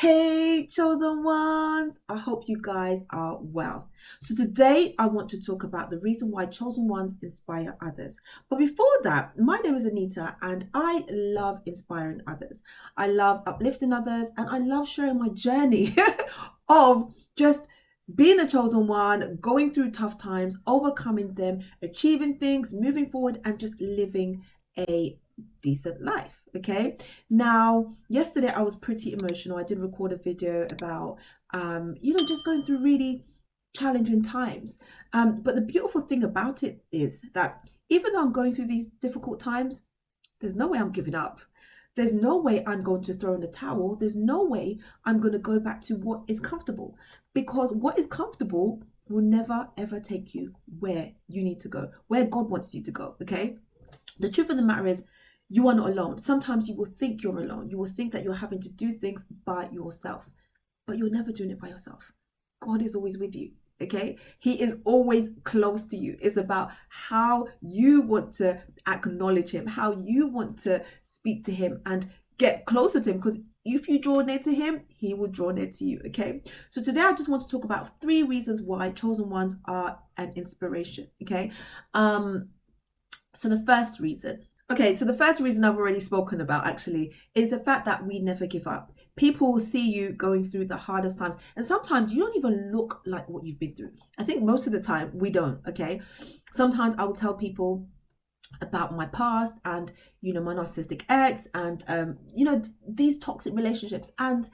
Hey, chosen ones! I hope you guys are well. So, today I want to talk about the reason why chosen ones inspire others. But before that, my name is Anita and I love inspiring others. I love uplifting others and I love sharing my journey of just being a chosen one, going through tough times, overcoming them, achieving things, moving forward, and just living a decent life. Okay. Now, yesterday I was pretty emotional. I did record a video about, just going through really challenging times. But the beautiful thing about it is that even though I'm going through these difficult times, there's no way I'm giving up. There's no way I'm going to throw in the towel. There's no way I'm going to go back to what is comfortable because what is comfortable will never ever take you where you need to go, where God wants you to go. Okay. The truth of the matter is, you are not alone. Sometimes you will think you're alone. You will think that you're having to do things by yourself, but you're never doing it by yourself. God is always with you. Okay, He is always close to you. It's about how you want to acknowledge Him, how you want to speak to Him and get closer to Him. Because if you draw near to Him, He will draw near to you. Okay, so today I just want to talk about 3 reasons why chosen ones are an inspiration. Okay, so the first reason. Okay, so the first reason I've already spoken about actually is the fact that we never give up. People will see you going through the hardest times, and sometimes you don't even look like what you've been through. I think most of the time we don't, okay? Sometimes I will tell people about my past and, my narcissistic ex and, these toxic relationships and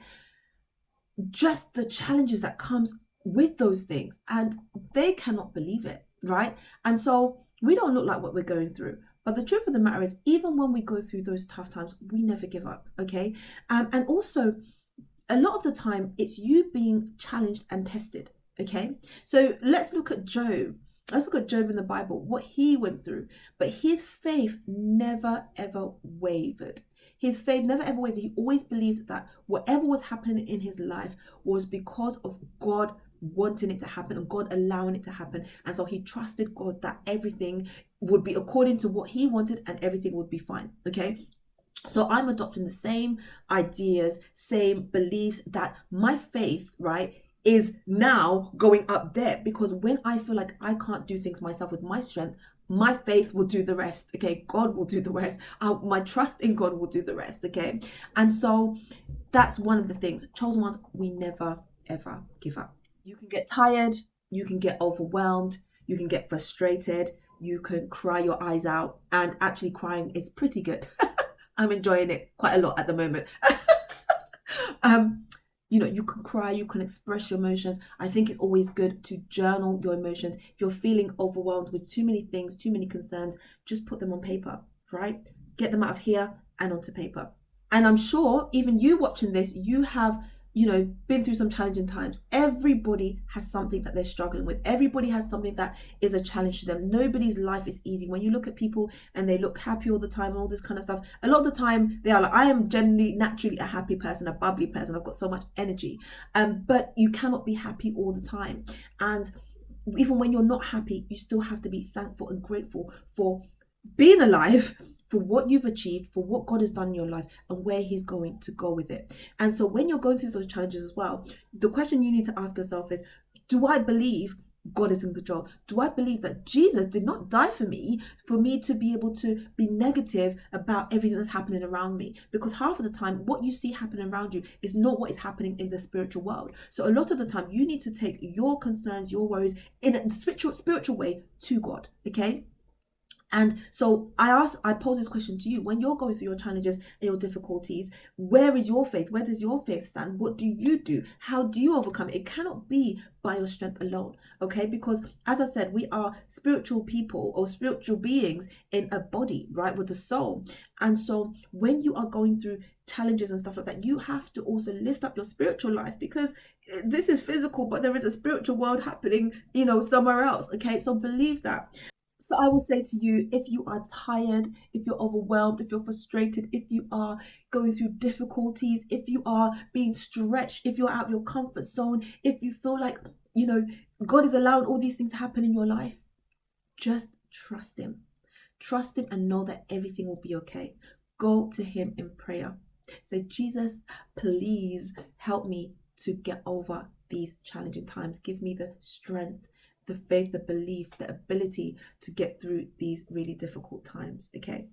just the challenges that comes with those things. And they cannot believe it, right? And so we don't look like what we're going through. But the truth of the matter is, even when we go through those tough times, we never give up, okay? And also, a lot of the time, it's you being challenged and tested, okay? So let's look at Job. Let's look at Job in the Bible, what he went through. But his faith never, ever wavered. His faith never ever wavered. He always believed that whatever was happening in his life was because of God wanting it to happen and God allowing it to happen. And so he trusted God that everything would be according to what he wanted and everything would be fine. Okay. So I'm adopting the same ideas, same beliefs that my faith, right, is now going up there because when I feel like I can't do things myself with my strength, my faith will do the rest. Okay. God will do the rest. My trust in God will do the rest. Okay. And so that's one of the things. Chosen ones, we never, ever give up. You can get tired, you can get overwhelmed, you can get frustrated, you can cry your eyes out, and actually crying is pretty good. I'm enjoying it quite a lot at the moment. um, you can cry, you can express your emotions. I think it's always good to journal your emotions. If you're feeling overwhelmed with too many things, too many concerns, just put them on paper, right? Get them out of here and onto paper. And I'm sure even you watching this, you have, been through some challenging times. Everybody has something that they're struggling with. Everybody has something that is a challenge to them. Nobody's life is easy. When you look at people and they look happy all the time and all this kind of stuff, a lot of the time they are like, I am generally naturally a happy person, a bubbly person. I've got so much energy. But you cannot be happy all the time. And even when you're not happy, you still have to be thankful and grateful for being alive, for what you've achieved, for what God has done in your life, and where He's going to go with it. And so, when you're going through those challenges as well, the question you need to ask yourself is, do I believe God is in control? Do I believe that Jesus did not die for me to be able to be negative about everything that's happening around me? Because half of the time, what you see happening around you is not what is happening in the spiritual world. So a lot of the time, you need to take your concerns, your worries in a spiritual way to God. Okay. And so I pose this question to you. When you're going through your challenges and your difficulties, where is your faith? Where does your faith stand? What do you do? How do you overcome it? It cannot be by your strength alone, okay? Because as I said, we are spiritual people or spiritual beings in a body, right, with a soul. And so when you are going through challenges and stuff like that, you have to also lift up your spiritual life because this is physical, but there is a spiritual world happening, somewhere else, okay? So believe that. So I will say to you, if you are tired, if you're overwhelmed, if you're frustrated, if you are going through difficulties, if you are being stretched, if you're out of your comfort zone, if you feel like, God is allowing all these things to happen in your life, just trust Him. Trust Him and know that everything will be okay. Go to Him in prayer. Say, Jesus, please help me to get over these challenging times. Give me the strength, the faith, the belief, the ability to get through these really difficult times. Okay.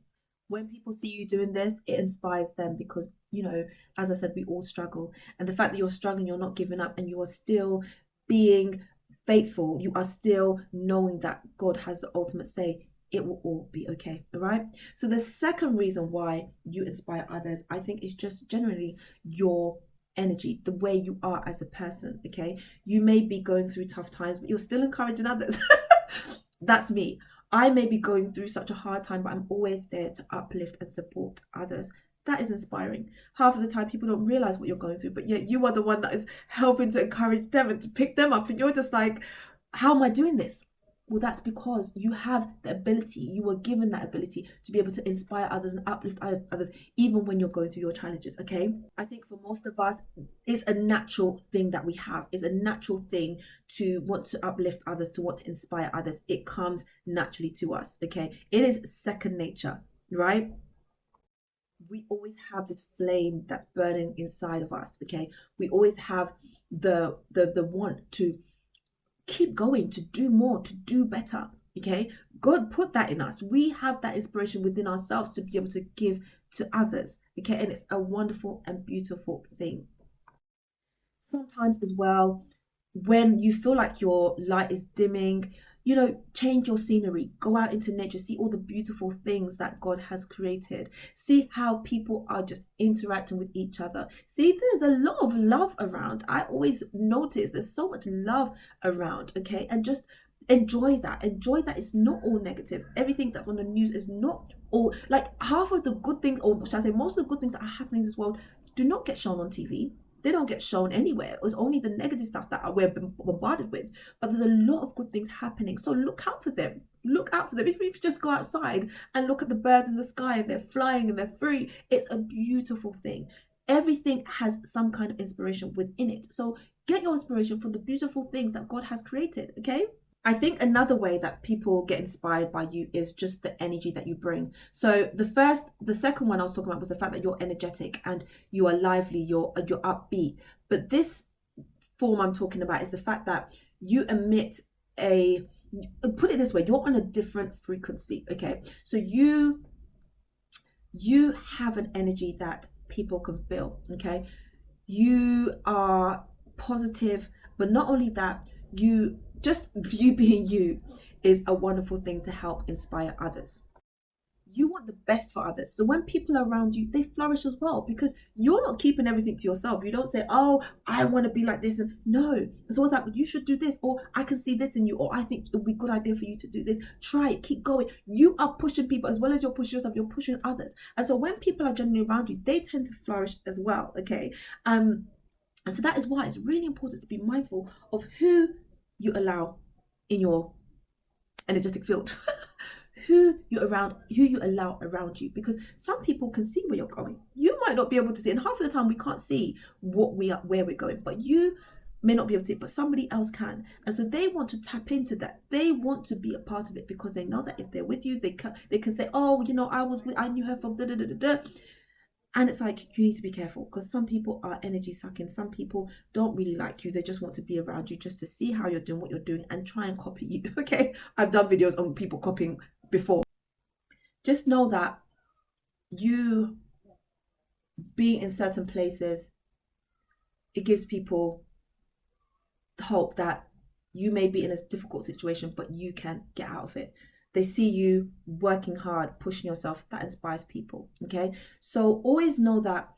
When people see you doing this, it inspires them because, as I said, we all struggle. And the fact that you're struggling, you're not giving up, and you are still being faithful, you are still knowing that God has the ultimate say, it will all be okay. All right. So, the second reason why you inspire others, I think, is just generally your energy, the way you are as a person. Okay. You may be going through tough times, but you're still encouraging others. That's me. I may be going through such a hard time, but I'm always there to uplift and support others. That is inspiring. Half of the time, people don't realize what you're going through, but yet you are the one that is helping to encourage them and to pick them up. And you're just like, how am I doing this? Well, that's because you have the ability, you were given that ability to be able to inspire others and uplift others, even when you're going through your challenges, okay? I think for most of us, it's a natural thing that we have. It's a natural thing to want to uplift others, to want to inspire others. It comes naturally to us, okay? It is second nature, right? We always have this flame that's burning inside of us, okay? We always have the want to keep going, to do more, to do better. Okay, God put that in us. We have that inspiration within ourselves to be able to give to others. Okay, and it's a wonderful and beautiful thing. Sometimes as well, when you feel like your light is dimming, change your scenery, go out into nature, see all the beautiful things that God has created, see how people are just interacting with each other. See, there's a lot of love around. I always notice there's so much love around. Okay, and just enjoy that. Enjoy that it's not all negative. Everything that's on the news is not all, like, half of the good things, or should I say most of the good things that are happening in this world do not get shown on TV. They don't get shown anywhere. It's only the negative stuff that we're bombarded with. But there's a lot of good things happening. So look out for them. Look out for them. Even if you just go outside and look at the birds in the sky and they're flying and they're free, it's a beautiful thing. Everything has some kind of inspiration within it. So get your inspiration from the beautiful things that God has created, okay? I think another way that people get inspired by you is just the energy that you bring. So the second one I was talking about was the fact that you're energetic and you are lively, you're upbeat. But this form I'm talking about is the fact that you emit a, put it this way, you're on a different frequency. Okay, so you have an energy that people can feel. Okay, you are positive, but not only that, you being you is a wonderful thing to help inspire others. You want the best for others. So when people are around you, they flourish as well because you're not keeping everything to yourself. You don't say, oh, I want to be like this. And no, it's always like, you should do this, or I can see this in you, or I think it would be a good idea for you to do this. Try it, keep going. You are pushing people as well as you're pushing yourself, you're pushing others. And so when people are generally around you, they tend to flourish as well. Okay. And so that is why it's really important to be mindful of who you allow in your energetic field. Who you allow around you, because some people can see where you're going. You might not be able to see, and half of the time we can't see where we're going, but you may not be able to see it, but somebody else can. And so they want to tap into that. They want to be a part of it because they know that if they're with you, they can say, oh, I knew her from da da da da da. And it's like, you need to be careful because some people are energy sucking. Some people don't really like you. They just want to be around you just to see how you're doing, what you're doing, and try and copy you. Okay. I've done videos on people copying before. Just know that you being in certain places, it gives people hope that you may be in a difficult situation, but you can get out of it. They see you working hard, pushing yourself. That inspires people. Okay. So always know that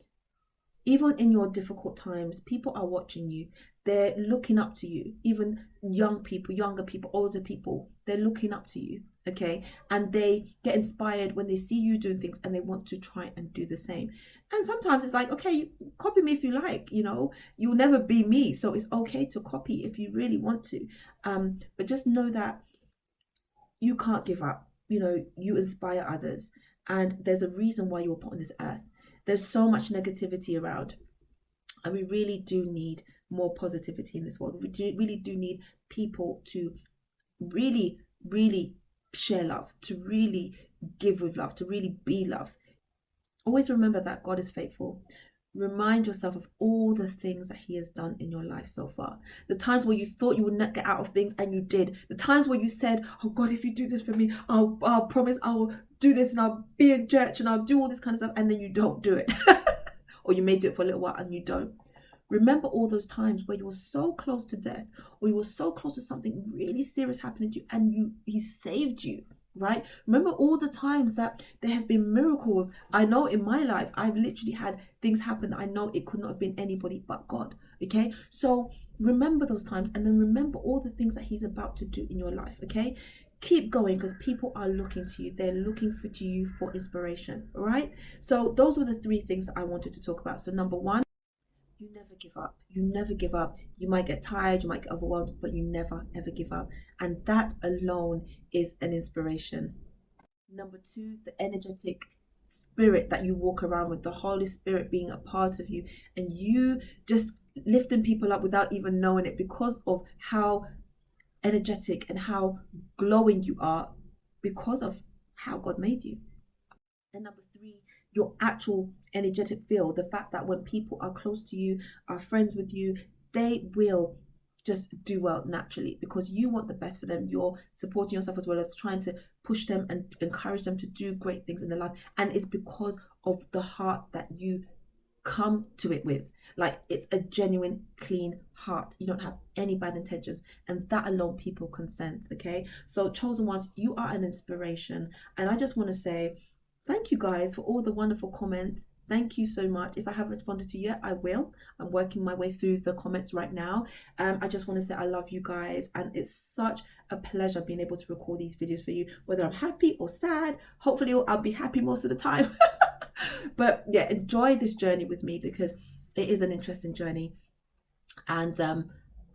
even in your difficult times, people are watching you. They're looking up to you. Even young people, younger people, older people, they're looking up to you. Okay. And they get inspired when they see you doing things and they want to try and do the same. And sometimes it's like, okay, copy me if you like, you'll never be me. So it's okay to copy if you really want to. But just know that you can't give up. You inspire others. And there's a reason why you were put on this earth. There's so much negativity around, and we really do need more positivity in this world. We really do need people to really, really share love, to really give with love, to really be love. Always remember that God is faithful. Remind yourself of all the things that He has done in your life so far. The times where you thought you would not get out of things and you did. The times where you said, "Oh God, if you do this for me, I'll promise I will do this and I'll be in church and I'll do all this kind of stuff," and then you don't do it. Or you may do it for a little while and you don't. Remember all those times where you were so close to death, or you were so close to something really serious happening to you, and He saved you, right? Remember all the times that there have been miracles. I know in my life, I've literally had things happen that I know it could not have been anybody but God. Okay, so remember those times, and then remember all the things that He's about to do in your life. Okay, keep going, because people are looking to you. They're looking to you for inspiration. All right, so those were the three things that I wanted to talk about. So number one, you never give up. You never give up. You might get tired, you might get overwhelmed, but you never ever give up. And that alone is an inspiration. Number two, the energetic spirit that you walk around with, the Holy Spirit being a part of you, and you just lifting people up without even knowing it, because of how energetic and how glowing you are, because of how God made you. And number three, your actual energetic feel, the fact that when people are close to you, are friends with you, they will just do well naturally, because you want the best for them. You're supporting yourself as well as trying to push them and encourage them to do great things in their life. And it's because of the heart that you come to it with. Like, it's a genuine, clean heart. You don't have any bad intentions, and that alone people can sense. Okay, so chosen ones, you are an inspiration. And I just want to say thank you guys for all the wonderful comments. Thank you so much. If I haven't responded to you yet, I will. I'm working my way through the comments right now. I just want to say I love you guys, and it's such a pleasure being able to record these videos for you, whether I'm happy or sad. Hopefully I'll be happy most of the time. But yeah, enjoy this journey with me, because it is an interesting journey. And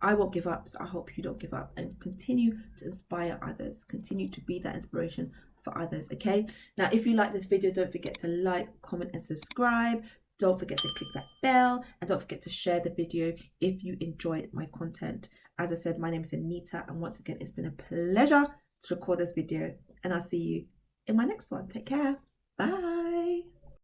I won't give up, so I hope you don't give up, and continue to inspire others. Continue to be that inspiration for others. Okay, now if you like this video, don't forget to like, comment and subscribe. Don't forget to click that bell, and don't forget to share the video if you enjoyed my content. As I said, my name is Anita, and once again, it's been a pleasure to record this video, and I'll see you in my next one. Take care. Bye.